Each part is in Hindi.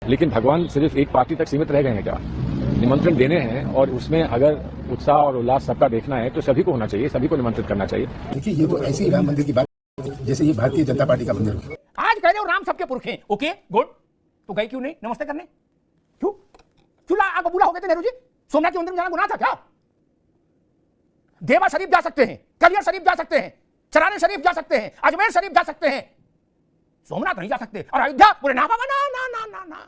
लेकिन भगवान सिर्फ एक पार्टी तक सीमित रह गए हैं क्या? निमंत्रण देने हैं और उसमें अगर उत्साह और उल्लास सबका देखना है तो सभी को होना चाहिए, सभी को निमंत्रित करना चाहिए। देखिए, ये तो ऐसी राम मंदिर की बात जैसे ये भारतीय जनता पार्टी का मंदिर हो। आज कह रहे हो राम सबके पुरख हैं, ओके गुड, तो गए क्यों नहीं नमस्ते करने? क्यों चूल्हा आग बबूला हो गए थे नेहरू जी? सोमनाथ के मंदिर में जाना गुनाह था क्या? देवा शरीफ जा सकते हैं, कलियर शरीफ जा सकते हैं, चराने शरीफ जा सकते हैं, अजमेर शरीफ जा सकते हैं, सोमनाथ नहीं जा सकते। और अयोध्या पूरे ना बाबा ना ना ना ना ना।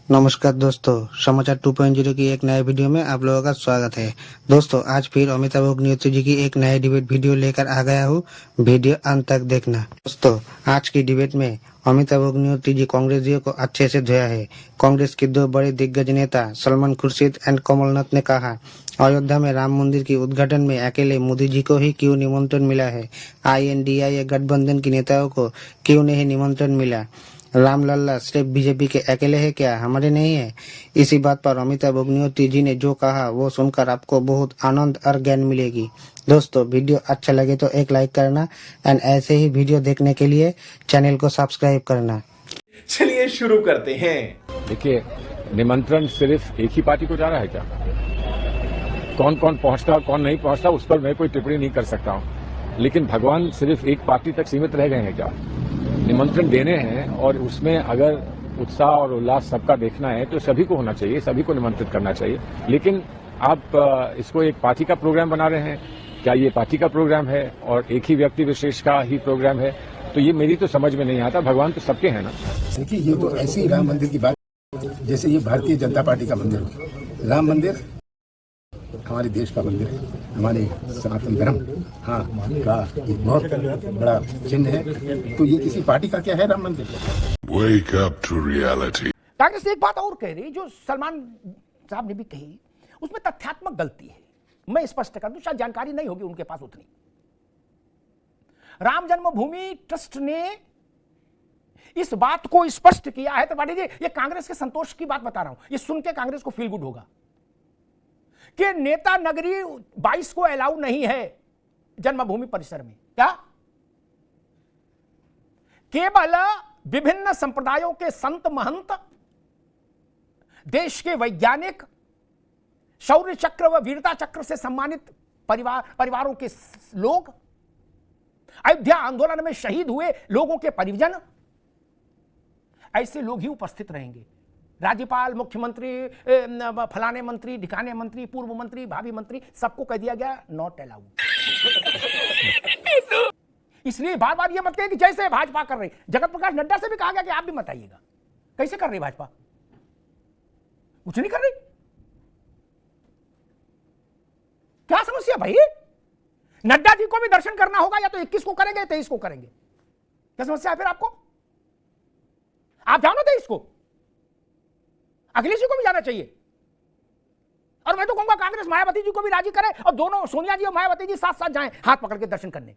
नमस्कार दोस्तों, समाचार 2.0 की एक नए वीडियो में आप लोगों का स्वागत है। दोस्तों, आज फिर अमिताभ अग्निहोत्री जी की एक नए डिबेट वीडियो लेकर आ गया हूँ। वीडियो अंत तक देखना। दोस्तों, आज की डिबेट में अमिताभ अग्निहोत्री जी कांग्रेसियों को अच्छे से धोया है। कांग्रेस के दो बड़े दिग्गज नेता सलमान खुर्शीद एंड कमलनाथ ने कहा, अयोध्या में राम मंदिर के उद्घाटन में अकेले मोदी जी को ही क्यों निमंत्रण मिला है? INDA गठबंधन के नेताओं को क्यों नहीं निमंत्रण मिला? राम लल्ला सिर्फ बीजेपी के अकेले है क्या, हमारे नहीं है? इसी बात पर अमिताभ अग्निहोत्री जी ने जो कहा वो सुनकर आपको बहुत आनंद और ज्ञान मिलेगी। दोस्तों, वीडियो अच्छा लगे तो एक लाइक करना एंड ऐसे ही वीडियो देखने के लिए चैनल को सब्सक्राइब करना। चलिए शुरू करते हैं। देखिए, निमंत्रण सिर्फ एक ही पार्टी को जा रहा है क्या? कौन कौन पहुंचता कौन नहीं पहुंचता उस पर मैं कोई टिप्पणी नहीं कर सकता हूं, लेकिन भगवान सिर्फ एक पार्टी तक सीमित रह गए हैं क्या? निमंत्रण देने हैं और उसमें अगर उत्साह और उल्लास सबका देखना है तो सभी को होना चाहिए, सभी को निमंत्रित करना चाहिए। लेकिन आप इसको एक पार्टी का प्रोग्राम बना रहे हैं। क्या ये पार्टी का प्रोग्राम है और एक ही व्यक्ति विशेष का ही प्रोग्राम है? तो ये मेरी तो समझ में नहीं आता। भगवान तो सबके हैं ना। देखिए, ये तो ऐसी राम मंदिर की बात जैसे ये भारतीय जनता पार्टी का मंदिर हो। राम मंदिर हमारे देश का मंदिर है, हमारे सनातन धर्म का एक बहुत बड़ा चिन्ह है। तो ये किसी पार्टी का क्या है राम मंदिर? Wake up to reality. Congress एक बात और कह रही जो सलमान साहब ने भी कही, उसमें तथ्यात्मक गलती है। मैं स्पष्ट कर दूं, शायद जानकारी नहीं होगी उनके पास उतनी। राम जन्मभूमि ट्रस्ट ने इस बात को स्पष्ट किया है, तो जी ये कांग्रेस के संतोष की बात बता रहा हूं, ये सुन के कांग्रेस को फील गुड होगा कि नेता नगरी 22 को अलाउ नहीं है जन्मभूमि परिसर में। क्या केवल विभिन्न संप्रदायों के संत महंत, देश के वैज्ञानिक, शौर्य चक्र व वीरता चक्र से सम्मानित परिवारों के लोग, अयोध्या आंदोलन में शहीद हुए लोगों के परिजन, ऐसे लोग ही उपस्थित रहेंगे। राज्यपाल, मुख्यमंत्री, फलाने मंत्री, ढिकाने मंत्री, पूर्व मंत्री, भावी मंत्री, सबको कह दिया गया नॉट अलाउड। इसलिए बार बार ये मत कहे कि जैसे भाजपा कर रही। जगत प्रकाश नड्डा से भी कहा गया कि आप भी मत आइएगा। कैसे कर रही भाजपा? कुछ नहीं कर रही। क्या समस्या भाई? नड्डा जी को भी दर्शन करना होगा, या तो 21 को करेंगे या 23 को करेंगे। क्या समस्या है फिर आपको? आप जानो 23 को, अखिलेश जी को भी जाना चाहिए। और मैं तो कहूंगा कांग्रेस मायावती जी को भी राजी करे और दोनों सोनिया जी और मायावती जी साथ साथ जाएं हाथ पकड़ के दर्शन करने।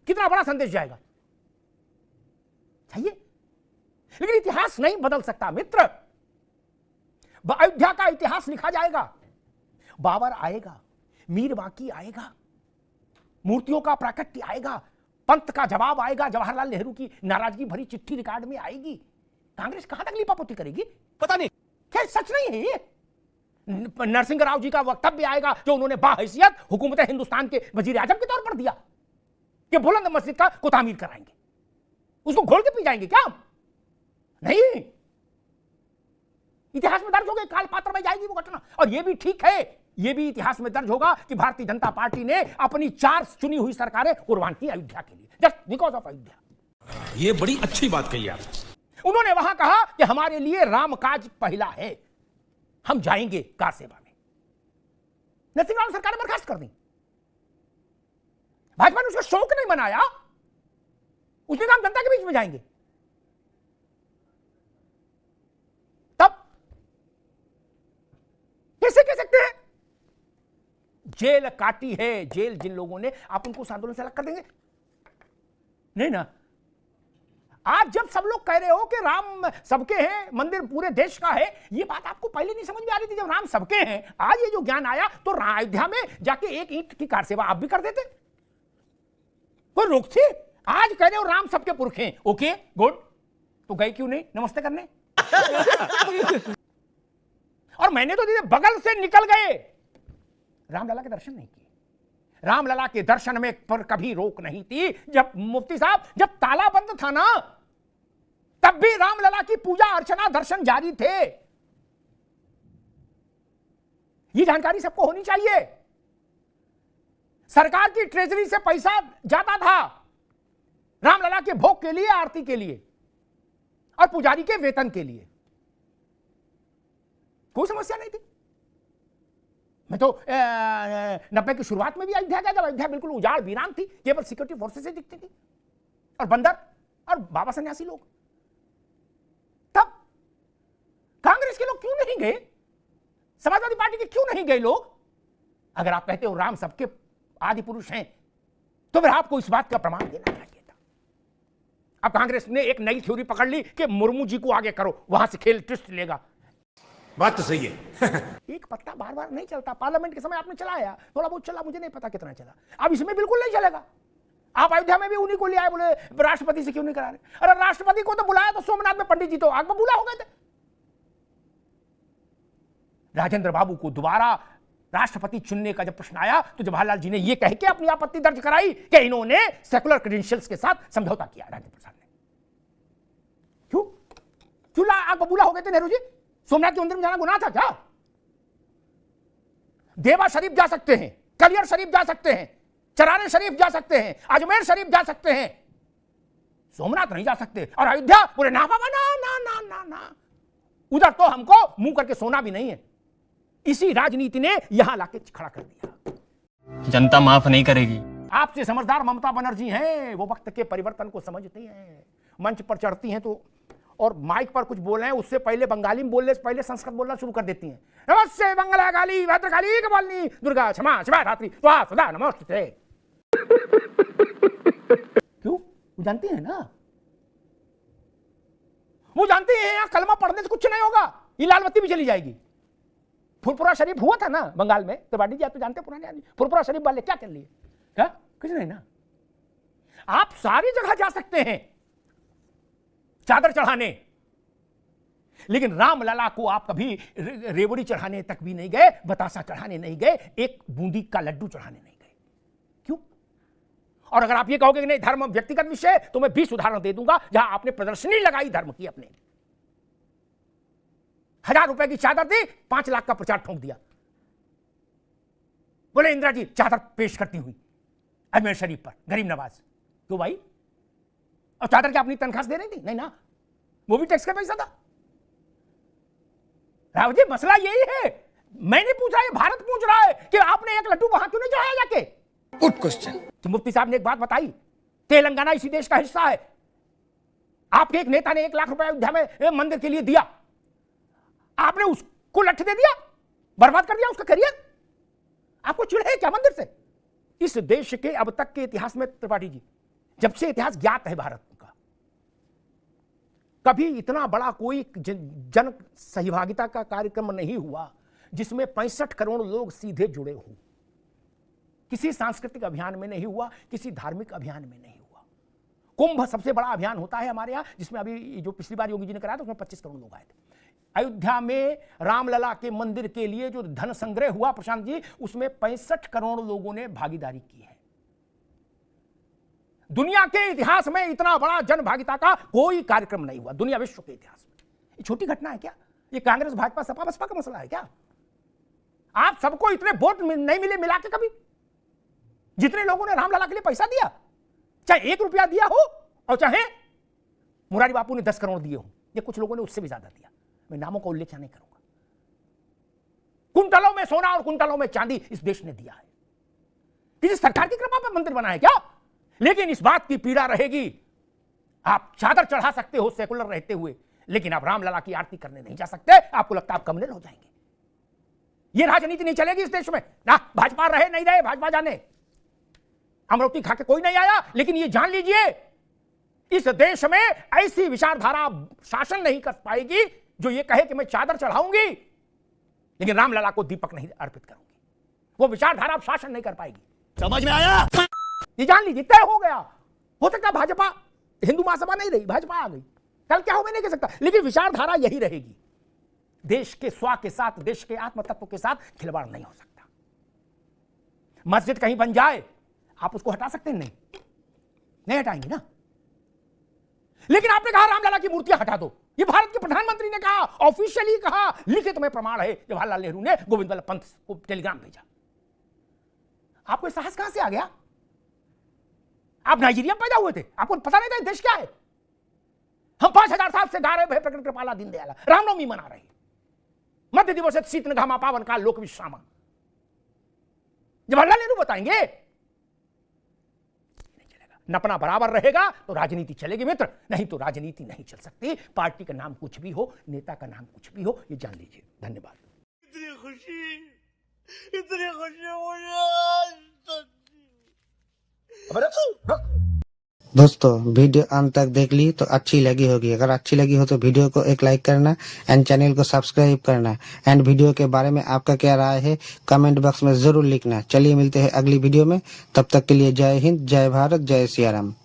कितना बड़ा संदेश जाएगा। चाहिए, लेकिन इतिहास नहीं बदल सकता मित्र। अयोध्या का इतिहास लिखा जाएगा। बाबर आएगा, मीर बाकी आएगा, मूर्तियों का प्राकट्य आएगा, पंत का जवाब आएगा, जवाहरलाल नेहरू की नाराजगी भरी चिट्ठी रिकॉर्ड में आएगी। कांग्रेस कहां तक लिपापोती करेगी पता नहीं। क्या सच नहीं है ये? नरसिंह राव जी का वक्तव्य आएगा जो उन्होंने बाहैसियत हुकूमत हिंदुस्तान के वजीर आजम के तौर पर दिया कि बुलंद मस्जिद का को तामीर कराएंगे। उसको घोल के पी जाएंगे क्या? नहीं, इतिहास में दर्ज होगा, काल पात्र में जाएगी वो घटना। और ये भी ठीक है, ये भी इतिहास में दर्ज होगा कि भारतीय जनता पार्टी ने अपनी 4 चुनी हुई सरकारें कुर्बान की अयोध्या के लिए, जस्ट बिकॉज ऑफ अयोध्या। ये बड़ी अच्छी बात कही आप। उन्होंने वहां कहा कि हमारे लिए रामकाज पहला है, हम जाएंगे कार सेवा में। नरसिंह राव सरकार ने बर्खास्त कर दी। भाजपा ने उसका शौक नहीं बनाया, उसने कहा हम जनता के बीच में जाएंगे। तब कैसे कह सकते हैं? जेल काटी है, जेल जिन लोगों ने, आप उनको उस आंदोलन से अलग कर देंगे? नहीं ना। आज जब सब लोग कह रहे हो कि राम सबके हैं, मंदिर पूरे देश का है, ये बात आपको पहले नहीं समझ में आ रही थी जब राम सबके हैं। आज ये जो ज्ञान आया तो अयोध्या में जाके 1 ईंट की कार सेवा आप भी कर देते, कोई रोक थी? आज कह रहे हो राम सबके पुरख हैं, ओके गुड, तो गए क्यों नहीं नमस्ते करने? और मैंने तो दीदी बगल से निकल गए, रामलला के दर्शन नहीं किए। रामलला के दर्शन में पर कभी रोक नहीं थी। जब मुफ्ती साहब जब ताला बंद था ना, तब भी रामलला की पूजा अर्चना दर्शन जारी थे। ये जानकारी सबको होनी चाहिए। सरकार की ट्रेजरी से पैसा जाता था रामलला के भोग के लिए, आरती के लिए और पुजारी के वेतन के लिए। कोई समस्या नहीं थी। मैं तो 90 की शुरुआत में भी अयोध्या गया, जब अयोध्या बिल्कुल उजाड़ वीरान थी, केवल सिक्योरिटी फोर्सेस से दिखती थी और बंदर और बाबा सन्यासी लोग। तब कांग्रेस के लोग क्यों नहीं गए? समाजवादी पार्टी के क्यों नहीं गए लोग? अगर आप कहते हो राम सबके आदि पुरुष हैं, तो फिर आपको इस बात का प्रमाण देना चाहिए था। अब कांग्रेस ने एक नई थ्योरी पकड़ ली कि मुर्मू जी को आगे करो, वहां से खेल ट्विस्ट लेगा। बात तो सही है। एक पत्ता बार बार नहीं चलता। पार्लियामेंट के समय आपने चलाया, थोड़ा बहुत चला, मुझे नहीं पता कितना चला। अब इसमें बिल्कुल नहीं चलेगा। आप अयोध्या में भी उन्हीं को ले आए, बोले राष्ट्रपति से क्यों नहीं करा रहे? अरे राष्ट्रपति को तो बुलाया तो सोमनाथ में पंडित जी तो आग बबूला हो गए थे। राजेंद्र बाबू को दोबारा राष्ट्रपति चुनने का जब प्रश्न आया तो जवाहरलाल जी ने यह कह के अपनी आपत्ति दर्ज कराई कि इन्होंने सेकुलर क्रेडेंशियल्स के साथ समझौता किया। राजेंद्र प्रसाद ने क्यों क्यों आग बबूला हो गए थे नेहरू जी? सोमनाथ के मंदिर में जाना गुनाह था क्या? देवा शरीफ जा सकते हैं, कलियर शरीफ जा सकते हैं, चराने शरीफ जा सकते हैं, अजमेर शरीफ जा सकते हैं, सोमनाथ नहीं जा सकते। और अयोध्या पूरे ना बाबा ना ना ना ना ना, उधर तो हमको मुंह करके सोना भी नहीं है। इसी राजनीति ने यहां लाके खड़ा कर दिया। जनता माफ नहीं करेगी। आपसे समझदार ममता बनर्जी हैं, वो वक्त के परिवर्तन को समझती हैं। मंच पर चढ़ती हैं तो और माइक पर कुछ बोल रहे हैं, उससे पहले बंगाली में बोलने से पहले संस्कृत बोलना शुरू कर देती हैं। नमस्ते मंगला काली भद्रकाली कपालिनी दुर्गा क्षमा शिवा धात्री स्वाहा सदा नमस्ते। क्यों? वो जानती है ना, वो जानती है यहाँ कलमा पढ़ने से कुछ नहीं होगा, ये लाल बत्ती भी चली जाएगी। फुरपुरा शरीफ हुआ था ना बंगाल में, त्रिपाठी जी आप तो जानते हैं, पुराने आदमी। फुरपुरा शरीफ वाले क्या कर लिए? क्या कुछ नहीं ना। आप सारी जगह जा सकते हैं चादर चढ़ाने, लेकिन रामलला को आप कभी रेवड़ी चढ़ाने तक भी नहीं गए, बतासा चढ़ाने नहीं गए, एक बूंदी का लड्डू चढ़ाने नहीं गए। क्यों? और अगर आप ये कहोगे कि नहीं धर्म व्यक्तिगत विषय, तो मैं 20 उदाहरण दे दूंगा जहां आपने प्रदर्शनी लगाई धर्म की, अपने 1000 रुपए की चादर दी, 5 लाख का प्रचार ठोंक दिया। बोले इंदिरा जी चादर पेश करती हुई अजमेर शरीफ पर, गरीब नवाज। क्यों भाई? और चादर क्या अपनी तनख्वाह दे रही थी? नहीं ना, वो भी टैक्स का पैसा था। राव जी मसला यही है, मैंने पूछा, ये भारत पूछ रहा है कि आपने एक लड्डू वहां क्यों नहीं चढ़ाया जाके? Good question. तो मुफ्ती साहब ने एक बात बताई, तेलंगाना इसी देश का हिस्सा है। आपके एक नेता ने 1 लाख रुपए अयोध्या में मंदिर के लिए दिया, आपने उसको लठ दे दिया, बर्बाद कर दिया उसका करियर। आपको चिढ़ है क्या मंदिर से? इस देश के अब तक के इतिहास में त्रिपाठी जी, जब से इतिहास ज्ञात है भारत का, कभी इतना बड़ा कोई जन सहभागिता का कार्यक्रम नहीं हुआ जिसमें 65 करोड़ लोग सीधे जुड़े हों। किसी सांस्कृतिक अभियान में नहीं हुआ, किसी धार्मिक अभियान में नहीं हुआ। कुंभ सबसे बड़ा अभियान होता है हमारे यहां, जिसमें अभी जो पिछली बार योगी जी ने कराया था उसमें 25 करोड़ लोग आए थे। अयोध्या में रामलला के मंदिर के लिए जो धन संग्रह हुआ प्रशांत जी, उसमें 65 करोड़ लोगों ने भागीदारी की है। दुनिया के इतिहास में इतना बड़ा जन भागीदारी का कोई कार्यक्रम नहीं हुआ, दुनिया विश्व के इतिहास में। ये छोटी घटना है क्या? ये कांग्रेस भाजपा सपा बसपा का मसला है क्या? आप सबको इतने वोट नहीं मिले मिला के कभी, जितने लोगों ने रामलला के लिए पैसा दिया, चाहे 1 रुपया दिया हो और चाहे मुरारी बापू ने 10 करोड़ दिए हो, ये कुछ लोगों ने उससे भी ज्यादा दिया। मैं नामों का उल्लेख नहीं करूंगा। कुंटलों में सोना और कुंटलों में चांदी इस देश ने दिया है। किसी सरकार की कृपा पर मंदिर बना है क्या? लेकिन इस बात की पीड़ा रहेगी, आप चादर चढ़ा सकते हो सेकुलर रहते हुए, लेकिन आप रामलला की आरती करने नहीं जा सकते। आपको लगता है आप कम्युनल हो जाएंगे। यह राजनीति नहीं चलेगी इस देश में ना। भाजपा रहे नहीं रहे, भाजपा जाने, अमरावती खा के कोई नहीं आया। लेकिन यह जान लीजिए, इस देश में ऐसी विचारधारा शासन नहीं कर पाएगी जो ये कहे कि मैं चादर चढ़ाऊंगी लेकिन रामलला को दीपक नहीं अर्पित करूंगी। वो विचारधारा शासन नहीं कर पाएगी। समझ में आया? ये जान लीजिए, तय हो गया। हो सकता है भाजपा हिंदू महासभा नहीं रही, भाजपा आ गई, कल क्या हो मैं नहीं कह सकता, लेकिन विचारधारा यही रहेगी। देश के स्वा के साथ, देश के आत्म तत्व के साथ खिलवाड़ नहीं हो सकता। मस्जिद कहीं बन जाए, आप उसको हटा सकते हैं? नहीं हटाएंगे ना। लेकिन आपने कहा रामलला की मूर्तियां हटा दो, ये भारत के प्रधानमंत्री ने कहा, ऑफिशियली कहा, लिखित में प्रमाण है। जवाहरलाल नेहरू ने गोविंद वल्लभ पंत को टेलीग्राम भेजा। आपको साहस कहां से आ गया? आप नाइजीरिया में पैदा हुए थे, आपको पता नहीं था देश क्या है? हम 5000 साल से गा रहे भय प्रकट कृपाला दीनदयाल, रामनवमी मना रहे, मध्य दिवस शीत घामा पावन काल लोक विश्रामा। जवाहरलाल नेहरू बताएंगे नहीं चलेगा। नपना बराबर रहेगा तो राजनीति चलेगी मित्र, नहीं तो राजनीति नहीं चल सकती। पार्टी का नाम कुछ भी हो, नेता का नाम कुछ भी हो, ये जान लीजिए। धन्यवाद। इतनी खुशी दोस्तों वीडियो अंत तक देख ली तो अच्छी लगी होगी। अगर अच्छी लगी हो तो वीडियो को एक लाइक करना एंड चैनल को सब्सक्राइब करना एंड वीडियो के बारे में आपका क्या राय है कमेंट बॉक्स में जरूर लिखना। चलिए मिलते हैं अगली वीडियो में, तब तक के लिए जय हिंद, जय भारत, जय सिया राम।